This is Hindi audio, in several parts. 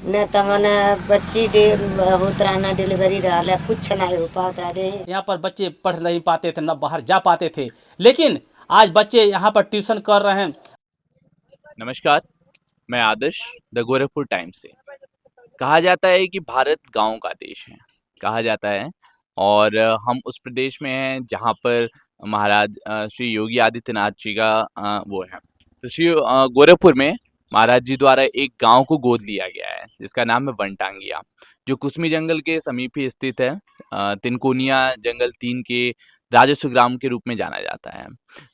न तो मने बच्ची होत रहना डिलीवरी रहा कुछ नहीं हो पाता रे। यहाँ पर बच्चे पढ़ नहीं पाते थे, न बाहर जा पाते थे, लेकिन आज बच्चे यहाँ पर ट्यूशन कर रहे हैं। नमस्कार, मैं आदर्श द गोरखपुर टाइम्स से। कहा जाता है कि भारत गाँव का देश है, कहा जाता है। और हम उस प्रदेश में हैं जहाँ पर महाराज श्री योगी आदित्यनाथ जी का वो है। तो श्री गोरखपुर में महाराज जी द्वारा एक गांव को गोद लिया गया है जिसका नाम है वनटांगिया, जो कुसमी जंगल के समीप ही स्थित है। तिनकोनिया जंगल 3 के राजस्व ग्राम के रूप में जाना जाता है,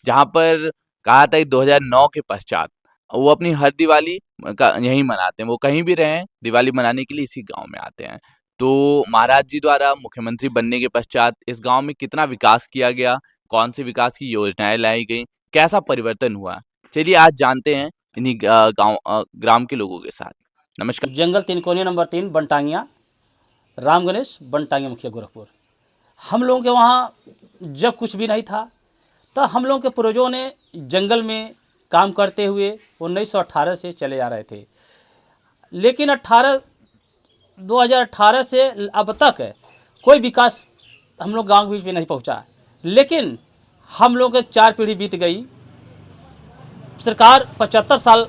जहाँ पर कहा था कि 2009 के पश्चात वो अपनी हर दिवाली का यहीं मनाते हैं। वो कहीं भी रहें, दिवाली मनाने के लिए इसी गांव में आते हैं। तो महाराज जी द्वारा मुख्यमंत्री बनने के पश्चात इस गांव में कितना विकास किया गया, कौन सी विकास की योजनाएं लाई गई, कैसा परिवर्तन हुआ, चलिए आज जानते हैं इन्हीं ग्राम के लोगों के साथ। नमस्कार। जंगल तिनकोनिया नंबर 3 बनटांगिया, राम गणेश बनटांगिया मुखिया गोरखपुर। हम लोगों के वहाँ जब कुछ भी नहीं था, तो हम लोगों के पूर्वजों ने जंगल में काम करते हुए 1918 से चले आ रहे थे, लेकिन 2018 से अब तक कोई विकास हम लोग गांव के बीच में नहीं पहुंचा। लेकिन हम लोग के 4 पीढ़ी बीत गई, सरकार 75 साल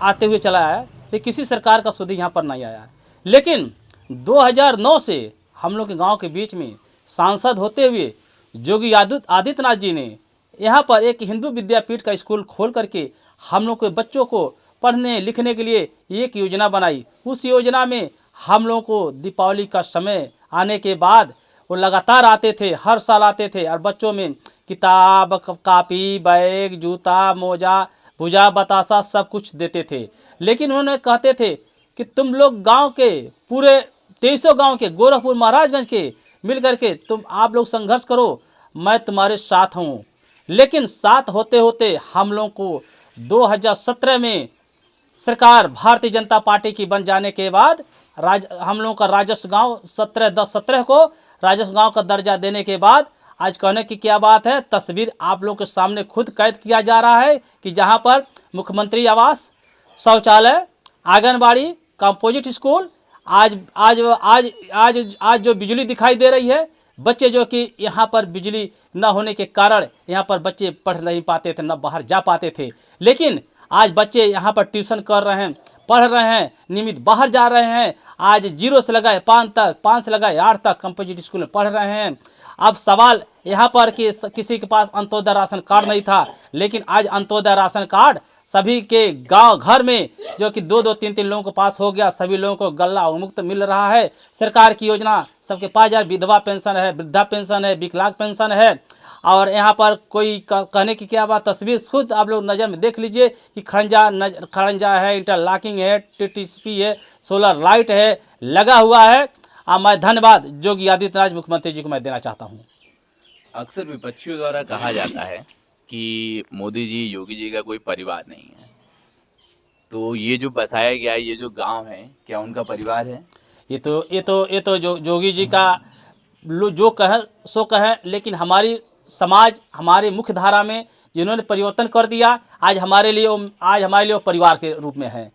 आते हुए चला आया, लेकिन किसी सरकार का सुधी यहाँ पर नहीं आया। लेकिन 2009 से हम लोग के गांव के बीच में सांसद होते हुए योगी आदित्यनाथ जी ने यहाँ पर एक हिंदू विद्यापीठ का स्कूल खोल करके हम लोग के बच्चों को पढ़ने लिखने के लिए एक योजना बनाई। उस योजना में हम लोगों को दीपावली का समय आने के बाद वो लगातार आते थे, हर साल आते थे, और बच्चों में किताब, कापी, बैग, जूता, मोजा, भुजा, बतासा सब कुछ देते थे। लेकिन उन्होंने कहते थे कि तुम लोग गांव के पूरे 2300 गांव के, गोरखपुर महाराजगंज के मिल करके आप लोग संघर्ष करो, मैं तुम्हारे साथ हूँ। लेकिन साथ होते होते हम लोगों को 2017 में सरकार भारतीय जनता पार्टी की बन जाने के बाद हम लोगों का राजस्व गांव 17/10/17 को राजस्व गांव का दर्जा देने के बाद आज कहने की क्या बात है, तस्वीर आप लोगों के सामने खुद कैद किया जा रहा है कि जहां पर मुख्यमंत्री आवास, शौचालय, आंगनबाड़ी, कंपोजिट स्कूल, आज आज आज आज आज जो बिजली दिखाई दे रही है, बच्चे जो कि यहाँ पर बिजली न होने के कारण यहाँ पर बच्चे पढ़ नहीं पाते थे, न बाहर जा पाते थे, लेकिन आज बच्चे यहाँ पर ट्यूशन कर रहे हैं, पढ़ रहे हैं, नियमित बाहर जा रहे हैं। आज 0 से लगाए 5 तक, 5 से लगाए 8 तक कंपोजिट स्कूल में पढ़ रहे हैं। अब सवाल यहाँ पर कि किसी के पास अंत्योदय राशन कार्ड नहीं था, लेकिन आज अंत्योदय राशन कार्ड सभी के गांव घर में जो कि 2-2, 3-3 लोगों के पास हो गया। सभी लोगों को गल्ला उन्मुक्त मिल रहा है। सरकार की योजना सबके पास जाए, विधवा पेंशन है, वृद्धा पेंशन है, विकलांग पेंशन है। और यहाँ पर कोई कहने की क्या बात, तस्वीर खुद आप लोग नज़र में देख लीजिए कि खड़ंजा है, इंटरलॉकिंग है, टीटीसीपी है, सोलर लाइट है, लगा हुआ है। मैं धन्यवाद योगी आदित्यनाथ मुख्यमंत्री जी को मैं देना चाहता हूँ। अक्सर विपक्षियों द्वारा कहा जाता है कि मोदी जी, योगी जी का कोई परिवार नहीं है। तो ये जो बसाया गया है, ये जो गांव है, क्या उनका परिवार है? ये तो जो योगी जी का जो कहे सो कहे, लेकिन हमारी समाज, हमारे मुख्य धारा में जिन्होंने परिवर्तन कर दिया, आज हमारे लिए वो परिवार के रूप में है।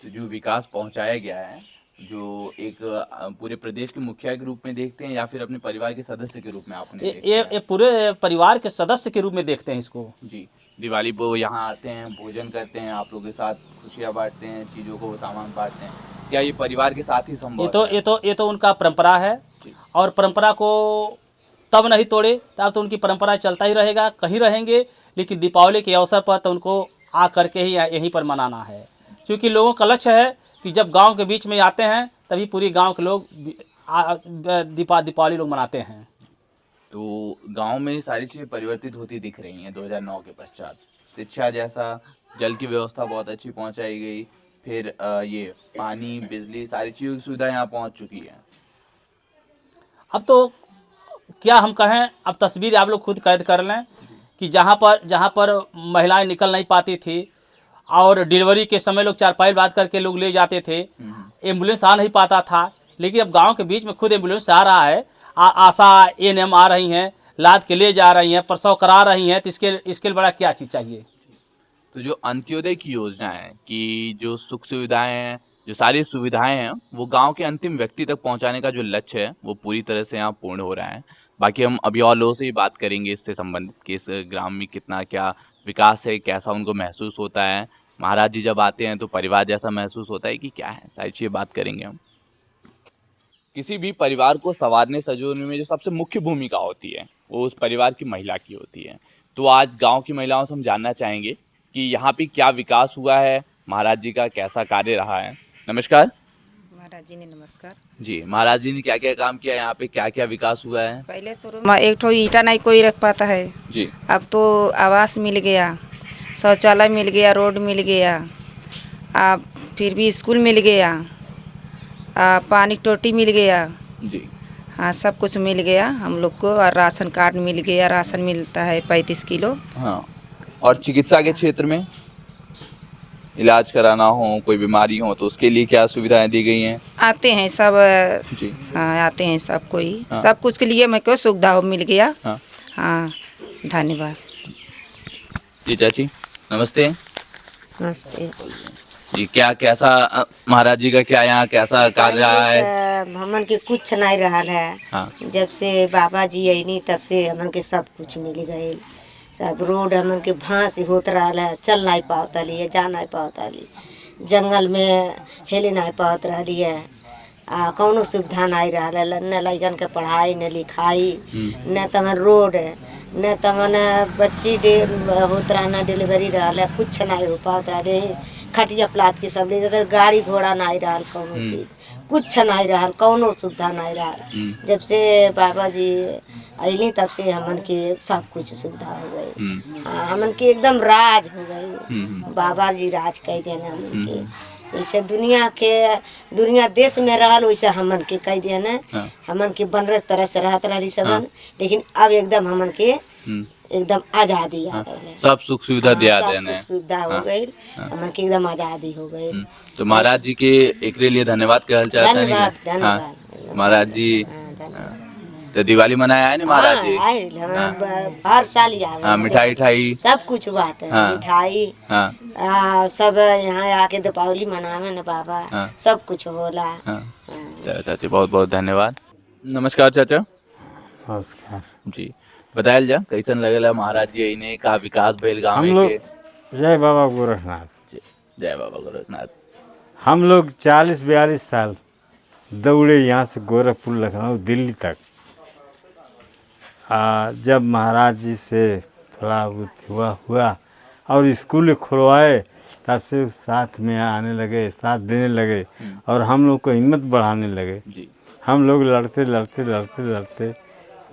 तो जो विकास पहुंचाया गया है, जो एक पूरे प्रदेश के मुखिया के रूप में देखते हैं या फिर अपने परिवार के सदस्य के रूप में आपने ये पूरे परिवार के सदस्य के रूप में देखते हैं इसको। जी, दिवाली पर वो यहाँ आते हैं, भोजन करते हैं, आप लोगों के साथ खुशियाँ बांटते हैं, चीज़ों को सामान बांटते हैं, क्या ये परिवार के साथ ही संभव है? ये तो उनका परंपरा है, और परंपरा को तब नहीं तोड़े तब तो उनकी परंपरा चलता ही रहेगा, कहीं रहेंगे। लेकिन दीपावली के अवसर पर तो उनको आ करके ही यहीं पर मनाना है, क्योंकि लोगों का लक्ष्य है कि जब गांव के बीच में आते हैं तभी पूरी गांव के लोग दीपावली लोग मनाते हैं। तो गांव में सारी चीज़ें परिवर्तित होती दिख रही हैं 2009 के पश्चात। शिक्षा जैसा, जल की व्यवस्था बहुत अच्छी पहुंचाई गई, फिर ये पानी, बिजली, सारी चीज़ों की सुविधा यहाँ पहुंच चुकी है। अब तो क्या हम कहें, अब तस्वीर आप लोग खुद कैद कर लें कि जहाँ पर महिलाएं निकल नहीं पाती थी, और डिलीवरी के समय लोग चारपाई बात करके लोग ले जाते थे, एम्बुलेंस आ नहीं पाता था, लेकिन अब गांव के बीच में खुद एम्बुलेंस आ रहा है। आशा एएनएम आ रही हैं, लाद के ले जा रही हैं, प्रसव करा रही हैं। तो इसके बड़ा क्या चीज़ चाहिए? तो जो अंत्योदय की योजना है कि जो सुख सुविधाएं हैं जो सारी सुविधाएं हैं वो गांव के अंतिम व्यक्ति तक पहुंचाने का जो लक्ष्य है वो पूरी तरह से यहाँ पूर्ण हो रहा है। बाकी हम अभी और लोगों से ही बात करेंगे इससे संबंधित कि इस ग्राम में कितना क्या विकास है, कैसा उनको महसूस होता है। महाराज जी जब आते हैं तो परिवार जैसा महसूस होता है कि क्या है, सारी चीज़ें बात करेंगे हम। किसी भी परिवार को संवारने सजोने में जो सबसे मुख्य भूमिका होती है वो उस परिवार की महिला की होती है। तो आज गांव की महिलाओं से हम जानना चाहेंगे कि यहाँ पे क्या विकास हुआ है, महाराज जी का कैसा कार्य रहा है। नमस्कार। महाराज जी ने नमस्कार। जी, महाराज जी ने क्या क्या काम किया, यहाँ पे क्या क्या विकास हुआ है? पहले शुरू में एक ठो ईंटा नहीं कोई रख पाता है जी। अब तो आवास मिल गया, शौचालय मिल गया, रोड मिल गया, अब फिर भी स्कूल मिल गया, पानी टोटी मिल गया। जी। हाँ सब कुछ मिल गया हम लोग को, और राशन कार्ड मिल गया, राशन मिलता है 35 किलो। हाँ, और चिकित्सा के क्षेत्र में इलाज कराना हो, कोई बीमारी हो तो उसके लिए क्या सुविधाएं दी गई हैं? आते हैं सब। जी। हाँ आते हैं सब कोई। हाँ। सब कुछ के लिए मैं को सुविधा मिल गया। हाँ। हाँ धन्यवाद। जी चाची नमस्ते। नमस्ते। जी, क्या कैसा महाराज जी का क्या यहाँ कैसा कार्य रहा है? हमन के कुछ नहीं रहा है। हाँ। जब से बाबा जी आई तब से हमन के सब कुछ मिल गए। सब रोड हमन के भांस होत रहा है, चल नहीं पावतली है, जा नहीं पावतली, जंगल में हेले नहीं पावत रही है। कौनो सुविधा नहीं रहा है, न लड़कन के पढ़ाई न लिखाई, न तमन रोड, न तमन बच्ची होत रहा डिलीवरी रहा है, कुछ नहीं हो पावत रहे। खटिया प्लाट के सब ले जाते, गाड़ी घोड़ा नहीं रहा, कौनो चीज कुछ नहीं रहा, कौनो सुविधा नहीं रहा। जब से बाबा जी अली तब से हमन के सब कुछ सुविधा हो गई। हाँ, हमन के एकदम राज हो गई। बाबा जी राज कह देना हमन के। जैसे दुनिया देश में रहल वैसे हमन के कह देना। हमन के बन रहे तरह से रहत रही सबन, लेकिन अब एकदम हमन के एकदम आजादी आ गई। सब सुख सुविधा दिया सब देने सुख सुविधा हो गई, हमन के एकदम आजादी हो गई। तो महाराज जी के एक लिए धन्यवाद कहना चाहते हैं। धन्यवाद हाँ, धन्यवाद महाराज जी। तो दिवाली मनाया है ना महाराज जी? हर साल ही आवे। हाँ, मिठाई ठाई सब कुछ बाटे। हाँ। मिठाई हाँ। सब यहाँ आके दीपावली मनावे न बाबा। हाँ। सब कुछ होला। हाँ। चलो चाची बहुत बहुत धन्यवाद। नमस्कार चाचा। नमस्कार। जी बतायल जा कैसन लगेला महाराज जी ने का विकास भइल गाँव हम लोग के? जय बाबा गोरखनाथ। जी, जय बाबा गोरखनाथ। हम लोग 40-42 साल दौड़े यहाँ से गोरखपुर, लखनऊ, दिल्ली तक। जब महाराज जी से थोड़ा हुआ और स्कूल खुलवाए तब से साथ में आने लगे, साथ देने लगे और हम लोग को हिम्मत बढ़ाने लगे। जी। हम लोग लड़ते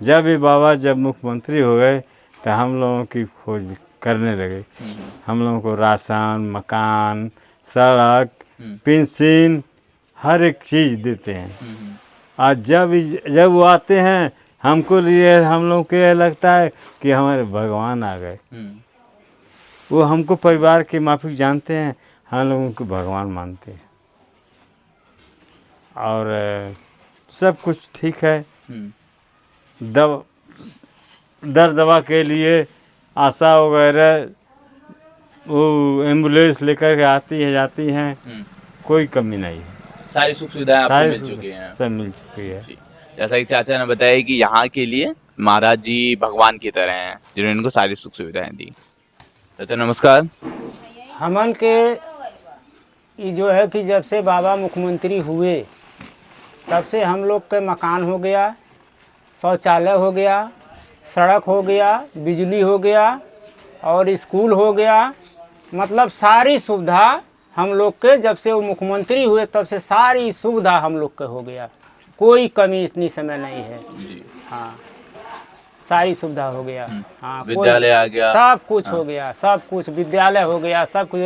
जब ये बाबा जब मुख्यमंत्री हो गए तो हम लोगों की खोज करने लगे। हम लोगों को राशन, मकान, सड़क, पेंशन हर एक चीज़ देते हैं। आज जब वो आते हैं हमको लिए हम लोग को लगता है कि हमारे भगवान आ गए। वो हमको परिवार के माफिक जानते हैं, हम लोगों को भगवान मानते हैं। और सब कुछ ठीक है। दर दवा के लिए आशा वगैरह वो एम्बुलेंस लेकर के आती है जाती हैं, कोई कमी नहीं है। सारी सुख सुविधाएं आपको मिल चुकी हैं? सब मिल चुकी है। जैसा कि चाचा ने बताया कि यहाँ के लिए महाराज जी भगवान की तरह हैं जिन्होंने इनको सारी सुख सुविधाएं दी। चाचा नमस्कार। हमन के ये जो है कि जब से बाबा मुख्यमंत्री हुए तब से हम लोग के मकान हो गया, शौचालय हो गया, सड़क हो गया, बिजली हो गया और स्कूल हो गया। मतलब सारी सुविधा हम लोग के जब से वो मुख्यमंत्री हुए तब से सारी सुविधा हम लोग के हो गया, कोई कमी इतनी समय नहीं है। हाँ सारी सुविधा हो गया। हाँ विद्यालय आ गया, सब कुछ हो गया, सब कुछ विद्यालय हो गया, सब कुछ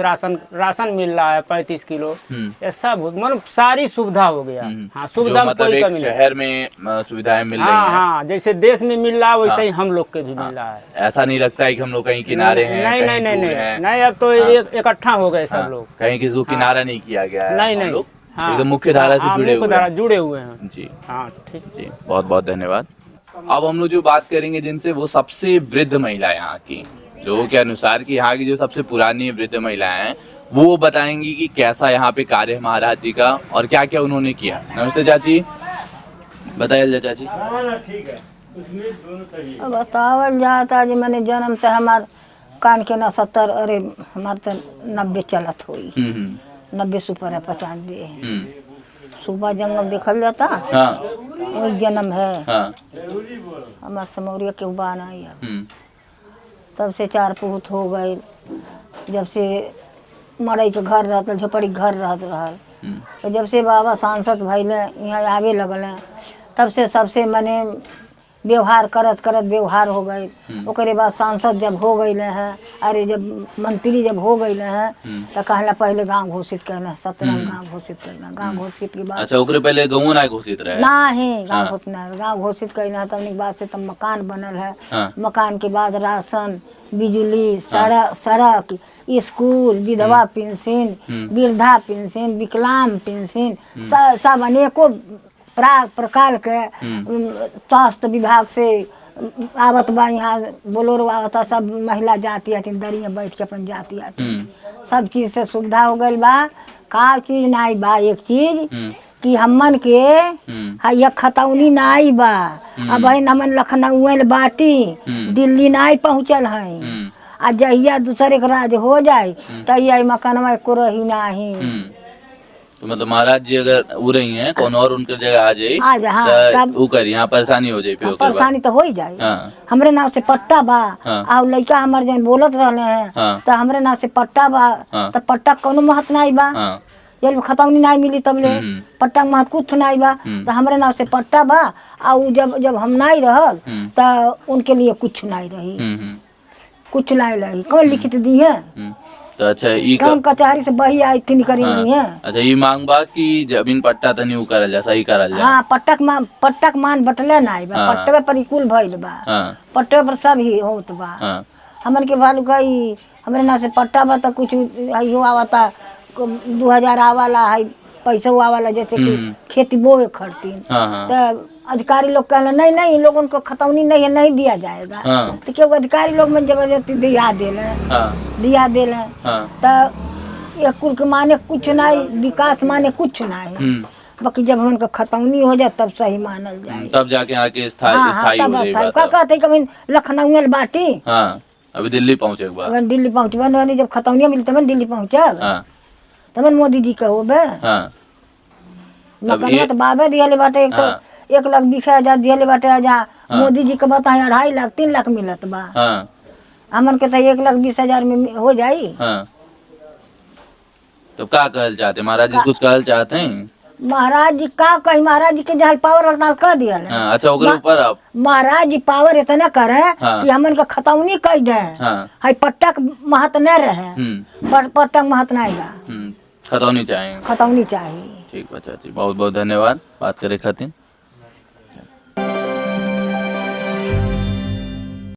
राशन मिल रहा है 35 किलो, ये सब मतलब सारी सुविधा हो गया। हाँ सुविधा में मतलब कोई एक कमी नहीं। शहर में सुविधाएं मिल रही हाँ हैं। हाँ जैसे देश में मिल रहा है वैसे ही हम लोग के भी मिल रहा है। ऐसा नहीं लगता है कि हम लोग कहीं किनारे हैं, नहीं कहीं नहीं दूर नहीं हैं। नहीं, अब तो इकट्ठा हो गए सब लोग। कहीं किसी को किनारा नहीं किया गया है। नहीं हम नहीं लोग हाँ एकदम मुख्य धारा से जुड़े हुए हैं। जुड़े हुए हैं। जी हाँ ठीक। जी बहुत बहुत धन्यवाद। अब हम लोग जो बात करेंगे जिनसे, वो सबसे वृद्ध महिला यहाँ की, लोगों के अनुसार कि यहाँ की जो सबसे पुरानी वृद्ध महिलाएं हैं वो बताएंगी कि कैसा यहाँ पे कार्य है महाराज जी का और क्या क्या उन्होंने किया। नमस्ते चाची, बताइए चाची। बतावल जाता जी मैंने जन्म तो हमार कान के ना 70 अरे हमार तो 90 चलत हुई, 90 से ऊपर है, 95 है। सुबह जंगल देखल जाता, हाँ वही जन्म है। हाँ हमार समौरिया के बान आई है। तब से 4 पुत हो गए। जब से मड़ई के घर रहता, झोपड़ी घर रहत रहल, तो जब से बाबा सांसद भैले यहाँ आवे लगल हैं, तब से सबसे मने व्यवहार करत करत व्यवहार हो गए। ओकरे बाद सांसद जब हो गए हैं, अरे जब मंत्री जब हो गए हैं, तो कहला पहले गांव घोषित करना, 17 गांव घोषित करना। गांव घोषित के बाद अच्छा, ओकरे पहले गाँव ना घोषित रहे नहीं, गांव घोषित नहीं, गांव घोषित करना है। तब के बाद से तब मकान बनल है। मकान के बाद राशन, बिजली, सड़क, स्कूल, विधवा पेंशन, वृद्धा पेंशन, विकलांग पेंशन, सब अनेकों प्रकार के स्वास्थ्य विभाग से आवत बा। यहाँ बोलोरो आवता, सब महिला जाती है, दरिया बैठ के अपन जाती है। सब चीज से सुविधा हो गई बा। का चीज नहीं बा, एक चीज कि हमन के ये खतौनी नहीं बा। अब हमन लखनऊ बाटी, दिल्ली नहीं पहुँचल है। आ जहिया दूसरे के राज हो जाए तहिया मकानवा को रही नहीं। तो मतलब महाराज जी अगर उ रही हैं कौन और उनके जगह आ जाए, आ जा, हाँ, तब उ करी यहाँ परेशानी हो जाए। परेशानी तो हो ही जाए। हाँ। हमरे नाव से पट्टा बा। हाँ। आ लड़का हमारे जन बोलत रहले हैं, हाँ। तो हमरे नाव से पट्टा बा। हाँ। तो पट्टा कोनो महत्व नहीं बा। हाँ। जब खतौनी नहीं मिली तब ले पट्टा के महत्व कुछ नहीं बा। तो हमरे नाव से पट्टा बा। आ जब हम नहीं रहल तो उनके लिए कुछ नहीं रही, कुछ नहीं रही। कौन लिखित दी है? तो अच्छा ई कौन कचहरी से बही आई थी करी नहीं है। अच्छा, ये मांग बा कि जमीन पट्टा तनी उ करल जा, सही करल जा। हाँ, पट्टक मान बटले नहीं बा। हाँ। पट्टे पर कुल भइल बा। हाँ। पट्टे पर सब ही होत बा। हाँ। हमन के भालू गई, हमरे नाम से पट्टा बा तो कुछ हो आवता, 2000 आवाला है, पैसा आवाला, जैसे कि खेती बोवे खड़तीन। तो अधिकारी लोग कहला नहीं नहीं, इन लोगों को खतौनी नहीं है, नहीं दिया जाएगा। तो क्यों अधिकारी लोग में जबरदस्ती दिया देले। तो ये कुल के माने कुछ नहीं, विकास माने कुछ नहीं। बाकी जब उनका खतौनी हो जाए तब सही मानल जाए, तब जाके आके स्थायी हो जाए। का कहते कभी लखनऊ बाटी, अभी दिल्ली पहुंचे के बाद, दिल्ली पहुँचबन, जब खतौनिया मिली तब दिल्ली पहुँचल, तब मोदी जी कहो बे। मकान तो बाबे दिया बाटे, 1,20,000 दिया बाटे। आजा मोदी जी के बताए 2.5 लाख 3 लाख मिलत बा। हमन के तो 1,20,000 में हो जाई। तो क्या कहल चाहते महाराज जी? कुछ कहल चाहते हैं महाराज जी? का कही, महाराज जी के जहल पावर और नाल कर दिया। अच्छा, ओकरे ऊपर आप महाराज जी पावर इतना करे कि हमन का खतौनी कर दे। हाई पट्टक महत न रहे, पट्टक महत नहीं बा, खतौनी चाहिए। खतौनी चाहिए। ठीक बच्चा जी, बहुत बहुत धन्यवाद बात करे खातिर।